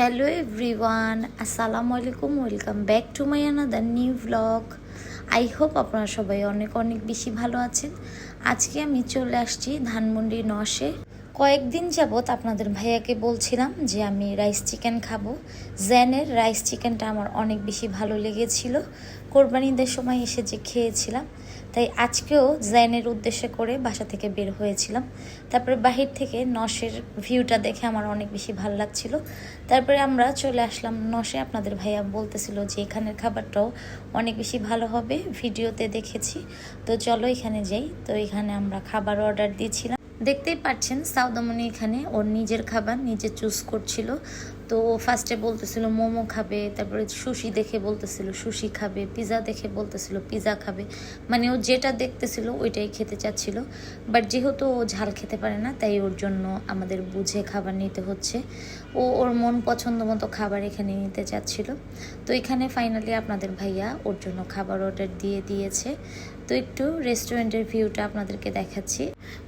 Hello everyone, আসসালামু আলাইকুম। Welcome back to my another new blog. I hope আপনারা সবাই অনেক অনেক বেশি ভালো আছেন। আজকে আমি চলে আসছি ধানমন্ডি নশে। কয়েকদিন যাবৎ আপনাদের ভাইয়াকে বলছিলাম যে আমি রাইস চিকেন খাবো। জেনের রাইস চিকেনটা আমার অনেক বেশি ভালো লেগেছিল, কোরবানিদের সময় এসে যে খেয়েছিলাম। তাই আজকেও জেনের উদ্দেশ্যে করে বাসা থেকে বের হয়েছিলাম। তারপরে বাহির থেকে নশের ভিউটা দেখে আমার অনেক বেশি ভালো লাগছিল। তারপরে আমরা চলে আসলাম নশে। আপনাদের ভাইয়া বলতেছিল যে এখানের খাবারটাও অনেক বেশি ভালো হবে, ভিডিওতে দেখেছি, তো চলো এখানে যাই। তো এখানে আমরা খাবার অর্ডার দিয়েছিলাম। দেখতেই পাচ্ছেন সাউদামণি এখানে ওর নিজের খাবার নিজে চুজ করছিল। তো ফার্স্টে বলতেছিল মোমো খাবে, তারপরে সুশি দেখে বলতেছিল সুশি খাবে, পিৎজা দেখে বলতেছিল পিৎজা খাবে, মানে ও যেটা দেখতেছিল ওইটাই খেতে চাচ্ছিল। বাট যেহেতু ও ঝাল খেতে পারে না, তাই ওর জন্য আমাদের বুঝে খাবার নিতে হচ্ছে। ও ওর মন পছন্দ মতো খাবার এখানে নিতে চাচ্ছিল। তো এখানে ফাইনালি আপনাদের ভাইয়া ওর জন্য খাবার অর্ডার দিয়ে দিয়েছে। তো একটু রেস্টুরেন্টের ভিউটা আপনাদেরকে দেখাচ্ছি।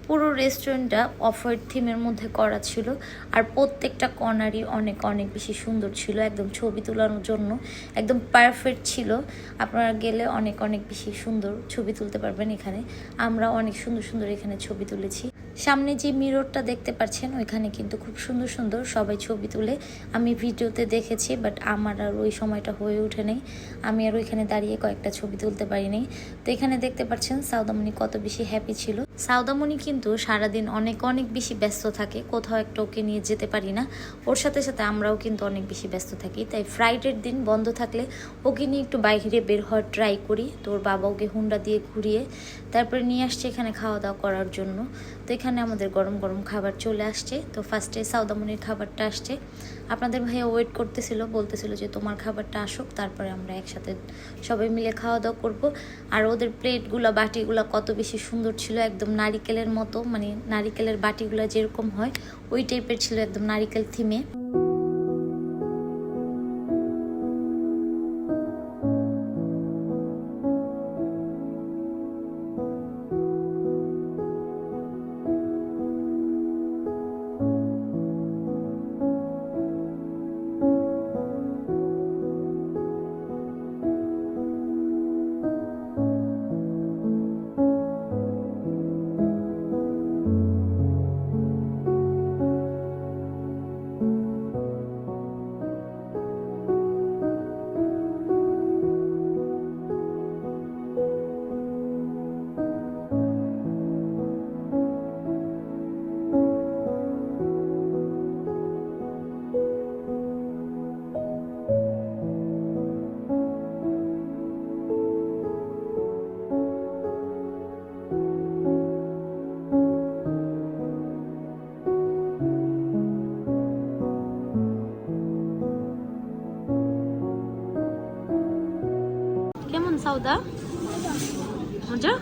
পুরো রেস্টুরেন্টটা অফ হোয়াইট থিমের মধ্যে করা ছিল, আর প্রত্যেকটা কর্নারই অনেক অনেক বেশি সুন্দর ছিল। একদম ছবি তোলানোর জন্য একদম পারফেক্ট ছিল। আপনারা গেলে অনেক অনেক বেশি সুন্দর ছবি তুলতে পারবেন এখানে। আমরা অনেক সুন্দর সুন্দর এখানে ছবি তুলেছি। সামনে যে মিররটা দেখতে পাচ্ছেন ওইখানে কিন্তু খুব সুন্দর সুন্দর সবাই ছবি তুলে। আমি ভিডিওতে দেখেছি, বাট আমার আর ওই সময়টা হয়ে ওঠে নেই। আমি আর ওইখানে দাঁড়িয়ে কয়েকটা ছবি তুলতে পারিনি। তো এখানে দেখতে পাচ্ছেন সাউদামণি কত বেশি হ্যাপি ছিল। সাউদামণি কিন্তু সারাদিন অনেক অনেক বেশি ব্যস্ত থাকে, কোথাও একটা ওকে নিয়ে যেতে পারি না। ওর সাথে সাথে আমরাও কিন্তু অনেক বেশি ব্যস্ত থাকি। তাই ফ্রাইডের দিন বন্ধ থাকলে ওকে নিয়ে একটু বাইরে বের হওয়ার ট্রাই করি। তো ওর বাবা ওকে হুন্ডা দিয়ে ঘুরিয়ে তারপরে নিয়ে আসছে এখানে খাওয়া দাওয়া করার জন্য। তো এখানে আমাদের গরম গরম খাবার চলে আসছে। তো ফার্স্টে সাউদামণির খাবারটা আসছে। আপনাদের ভাইয়া ওয়েট করতেছিল, বলতেছিল যে তোমার খাবারটা আসুক, তারপরে আমরা একসাথে সবাই মিলে খাওয়া দাওয়া করবো। আর ওদের প্লেটগুলো বাটিগুলো কত বেশি সুন্দর ছিল, একদম নারিকেলের মতো, মানে নারিকেলের বাটিগুলো যেরকম হয় ওই টাইপের ছিল, একদম নারিকেল থিমে। কেমন সাউদা? মজা?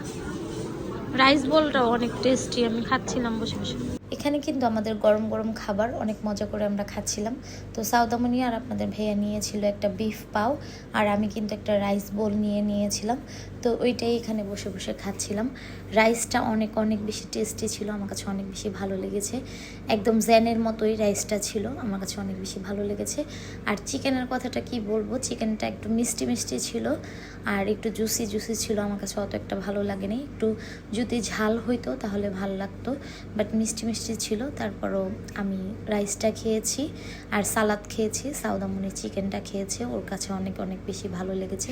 রাইস বলটাও অনেক টেস্টি, আমি খাচ্ছিলাম বসে বসে। এখানে কিন্তু আমাদের গরম গরম খাবার অনেক মজা করে আমরা খাচ্ছিলাম। তো সাউদামণি আর আপনাদের ভাইয়া নিয়েছিল একটা বিফ পাও, আর আমি কিন্তু একটা রাইস বোল নিয়েছিলাম। তো ওইটাই এখানে বসে বসে খাচ্ছিলাম। রাইসটা অনেক অনেক বেশি টেস্টি ছিল, আমার কাছে অনেক বেশি ভালো লেগেছে। একদম জেনের মতোই রাইসটা ছিল, আমার কাছে অনেক বেশি ভালো লেগেছে। আর চিকেনের কথাটা কি বলবো, চিকেনটা একটু মিষ্টি মিষ্টি ছিল আর একটু জুসি জুসি ছিল। আমার কাছে অত একটা ভালো লাগেনি। একটু যদি ঝাল হইতো তাহলে ভালো লাগতো, বাট মিষ্টি মিষ্টি ছিল। তারপরও আমি রাইসটা খেয়েছি আর সালাদ খেয়েছি। সাউদামণি চিকেনটা খেয়েছে, ওর কাছে অনেক অনেক বেশি ভালো লেগেছে।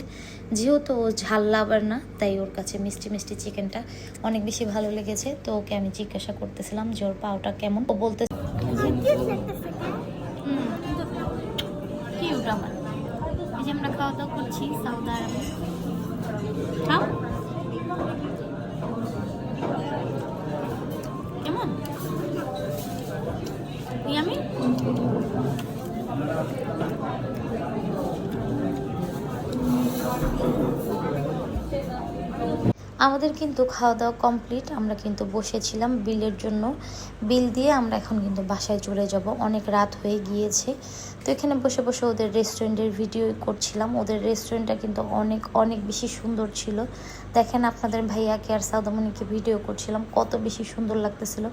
যেহেতু ও ঝাল লাভার না, তাই ওর কাছে মিষ্টি মিষ্টি চিকেনটা অনেক বেশি ভালো লেগেছে। তো ওকে আমি জিজ্ঞাসা করতেছিলাম যে ওর পাওটা কেমন। ও বলতে কিউট আমার। এই যে আমরা খাওয়া দাওয়া করছি, সাউদা আর আমি। খাও কেমন? আমি আমাদের কিন্তু খাওয়া দাওয়া কমপ্লিট। আমরা কিন্তু বসেছিলাম বিলের জন্য। বিল দিয়ে আমরা এখন কিন্তু বাসায় চলে যাব, অনেক রাত হয়ে গিয়েছে। তো এখানে বসে বসে ওদের রেস্টুরেন্টের ভিডিও করছিলাম। ওদের রেস্টুরেন্টটা কিন্তু অনেক অনেক বেশি সুন্দর ছিল। দেখেন আপনাদের ভাইয়াকে আর সাউদামণিকে ভিডিও করছিলাম, কত বেশি সুন্দর লাগতেছিল।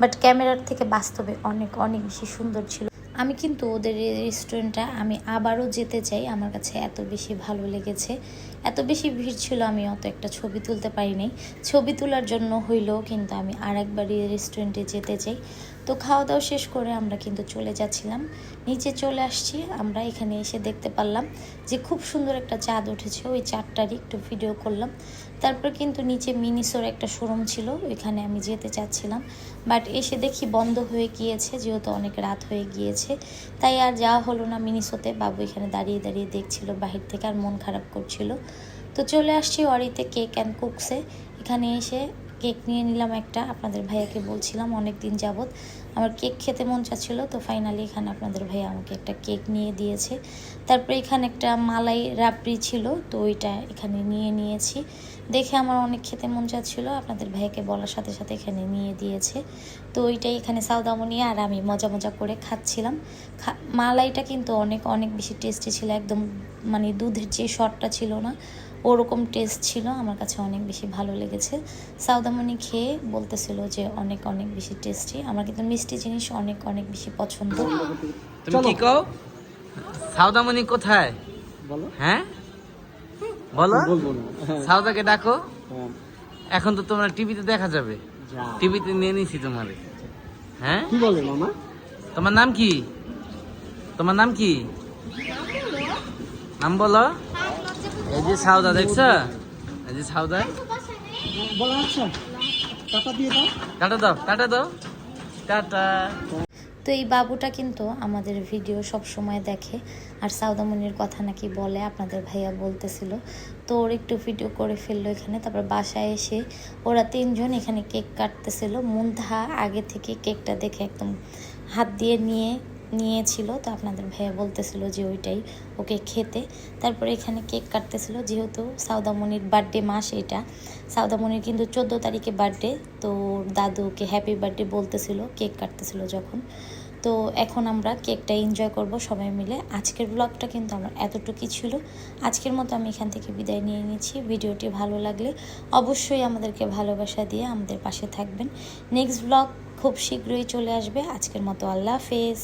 বাট ক্যামেরার থেকে বাস্তবে অনেক অনেক বেশি সুন্দর ছিল। আমি কিন্তু ওদের এই রেস্টুরেন্টটা আমি আবারও যেতে চাই, আমার কাছে এত বেশি ভালো লেগেছে। এত বেশি ভিড় ছিল, আমি অত একটা ছবি তুলতে পারিনি। ছবি তোলার জন্য হইলেও কিন্তু আমি আরেকবার এই রেস্টুরেন্টে যেতে চাই। তো খাওয়া দাওয়া শেষ করে আমরা কিন্তু চলে যাচ্ছিলাম, নিচে চলে আসছি। আমরা এখানে এসে দেখতে পারলাম যে খুব সুন্দর একটা চাঁদ উঠেছে, ওই চাঁদটারই একটু ভিডিও করলাম। তারপর কিন্তু নিচে মিনিসোর একটা শোরুম ছিল, ওইখানে আমি যেতে চাচ্ছিলাম, বাট এসে দেখি বন্ধ হয়ে গিয়েছে, যেহেতু অনেক রাত হয়ে গিয়েছে। তাই আর যাওয়া হলো না মিনিসোতে। বাবু এখানে দাঁড়িয়ে দাঁড়িয়ে দেখছিল বাহির থেকে, আর মন খারাপ করছিল। তো চলে আসছি অরিতে কেক অ্যান্ড কুকসে। এখানে এসে কেক নিয়ে নিলাম একটা। আপনাদের ভাইয়াকে বলছিলাম অনেক দিন যাবত আমার কেক খেতে মন চাচ্ছিল, তো ফাইনালি এখানে আপনাদের ভাইয়া আমাকে একটা কেক নিয়ে দিয়েছে। তারপরে এখানে একটা মালাই রাবড়ি ছিল, তো ওইটা এখানে নিয়ে নিয়েছি। দেখে আমার অনেক খেতে মন চাচ্ছিল, আপনাদের ভাইয়াকে বলার সাথে সাথে এখানে নিয়ে দিয়েছে। তো ওইটাই এখানে সাউদামণি আর আমি মজা মজা করে খাচ্ছিলাম। মালাইটা কিন্তু অনেক অনেক বেশি টেস্টি ছিল, একদম মানে দুধের যে শটটা ছিল না, ওরকম টেস্ট ছিল। আমার কাছে অনেক বেশি ভালো লেগেছে। সাউদামণি খেয়ে বলতেছিল যে অনেক অনেক বেশি টেস্টি। আমার কিন্তু মিষ্টি জিনিস অনেক অনেক বেশি পছন্দ। তুমি কি কও? সাউদামণি কোথায়? বলো। হ্যাঁ বলো। বলবো না। সাউদাকে ডাকো। হ্যাঁ। এখন তো তোমরা টিভিতে দেখা যাবে, যা। টিভিতে নিয়ে নিছি তোমারে। হ্যাঁ, কি বলে মামা? তোমার নাম কি? তোমার নাম কি? নাম বলো। এই যে সাউদা, দেখছো? এই যে সাউদা। বলো আচ্ছা। টাকা দিয়ে দাও। টাটা দাও, টাটা দাও, টাটা। তো এই বাবুটা কিন্তু আমাদের ভিডিও সব সময় দেখে, আর সাউদামণির কথা নাকি বলে, আপনাদের ভাইয়া বলতেছিল। তো ওর একটু ভিডিও করে ফেললো এখানে। তারপর বাসায় এসে ওরা তিনজন এখানে কেক কাটতেছিল। মুন্থা আগে থেকে কেকটা দেখে একদম হাত দিয়ে নিয়েছিল, তো আপনাদের ভাইয়া বলতেছিল যে ওইটাই ওকে খেতে। তারপরে এখানে কেক কাটতেছিল, যেহেতু সাউদামণির বার্থডে মাস এটা। সাউদামণির কিন্তু 14 তারিখে বার্থডে, তো দাদুকে হ্যাপি বার্থডে বলতেছিল কেক কাটতেছিল যখন। তো এখন আমরা কেকটা এনজয় করব সবাই মিলে। আজকের ব্লগটা কিন্তু আমার এতটুকুই ছিল। আজকের মতো আমি এখান থেকে বিদায় নিয়ে নিচ্ছি। ভিডিওটি ভালো লাগলে অবশ্যই আমাদেরকে ভালোবাসা দিয়ে আমাদের পাশে থাকবেন। নেক্সট ব্লগ খুব শীঘ্রই চলে আসবে। আজকের মতো আল্লাহ হাফেজ।